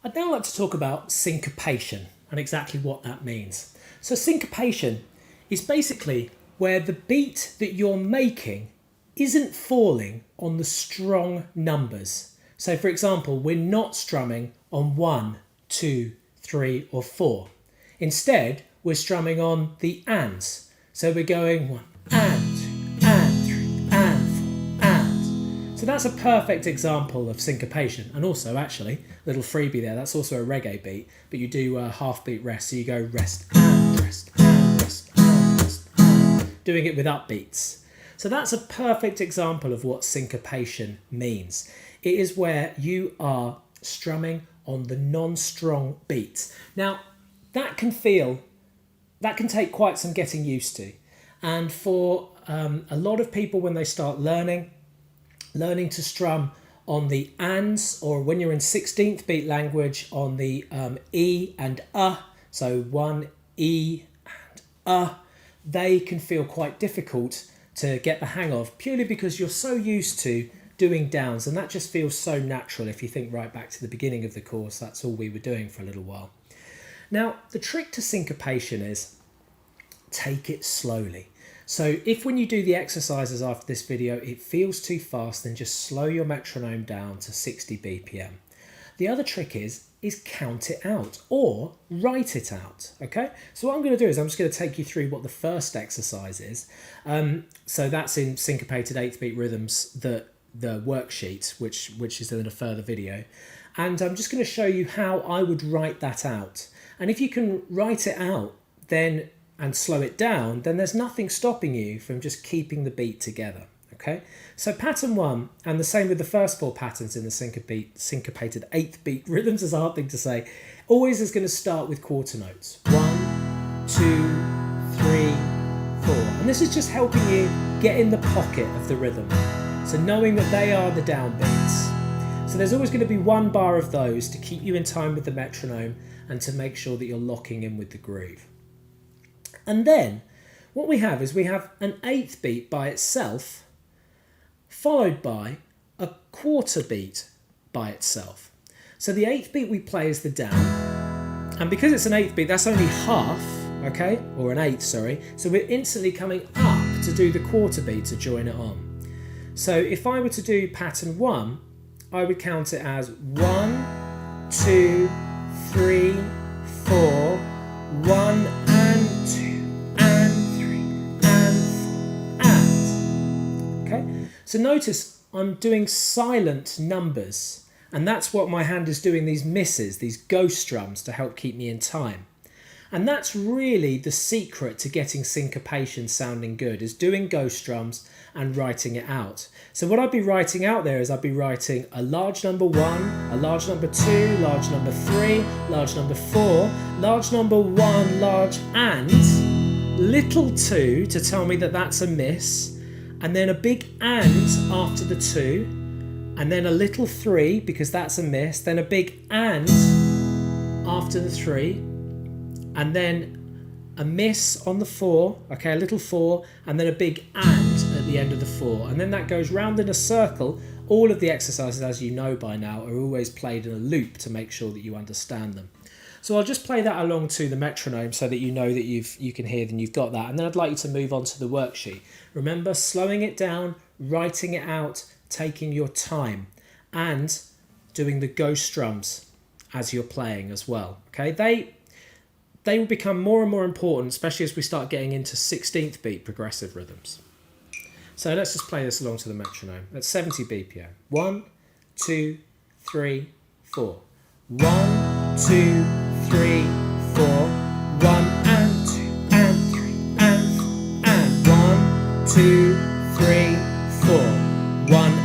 I'd now like to talk about syncopation and exactly what that means. So syncopation is basically where the beat that you're making isn't falling on the strong numbers. So for example, we're not strumming on 1, 2, 3 or 4. Instead, we're strumming on the ands. So we're going 1 and 3 and 4 and. So that's a perfect example of syncopation. And also actually, little freebie there, that's also a reggae beat, but you do a half beat rest. So you go rest and rest and rest and rest and, doing it with upbeats. So that's a perfect example of what syncopation means. It is where you are strumming on the non-strong beats. Now, that can take quite some getting used to. And for a lot of people when they start learning to strum on the ands, or when you're in 16th beat language on the E and so 1 E and they can feel quite difficult to get the hang of, purely because you're so used to doing downs, and that just feels so natural. If you think right back to the beginning of the course, that's all we were doing for a little while. Now, the trick to syncopation is take it slowly. So if when you do the exercises after this video, it feels too fast, then just slow your metronome down to 60 BPM. The other trick is count it out or write it out, okay? So what I'm going to do is I'm just going to take you through what the first exercise is. So that's in Syncopated 8th beat rhythms, the worksheet, which is in a further video. And I'm just going to show you how I would write that out. And if you can write it out then and slow it down, then there's nothing stopping you from just keeping the beat together. Okay, so pattern 1, and the same with the first 4 patterns in the syncopated 8th beat rhythms, is a hard thing to say, always is going to start with quarter notes. 1, 2, 3, 4. And this is just helping you get in the pocket of the rhythm. So knowing that they are the downbeats. So there's always going to be 1 bar of those to keep you in time with the metronome and to make sure that you're locking in with the groove. And then what we have is we have an 8th beat by itself, followed by a quarter beat by itself. So the 8th beat we play is the down, and because it's an 8th beat, that's only half, okay, or an 8th, sorry, so we're instantly coming up to do the quarter beat to join it on. So if I were to do pattern 1, I would count it as 1, 2, 3, 4, 1 and 2 and 3 and 4 and. Okay, so notice I'm doing silent numbers, and that's what my hand is doing, these misses, these ghost strums, to help keep me in time. And that's really the secret to getting syncopation sounding good, is doing ghost strums and writing it out. So what I'd be writing out there is I'd be writing a large number 1, a large number 2, large number 3, large number 4, large number 1, large and, little 2 to tell me that that's a miss, and then a big and after the 2, and then a little 3 because that's a miss, then a big and after the 3, and then a miss on the 4, okay, a little 4, and then a big and at the end of the 4. And then that goes round in a circle. All of the exercises, as you know by now, are always played in a loop to make sure that you understand them. So I'll just play that along to the metronome so that you know that you can hear and you've got that. And then I'd like you to move on to the worksheet. Remember, slowing it down, writing it out, taking your time, and doing the ghost strums as you're playing as well. Okay, they will become more and more important, especially as we start getting into 16th beat progressive rhythms. So let's just play this along to the metronome at 70 BPM. 1, 2, 3, 4. 1, 2, 3, 4. 1 and 2 and 3 and 1, 2, 3, 4. 1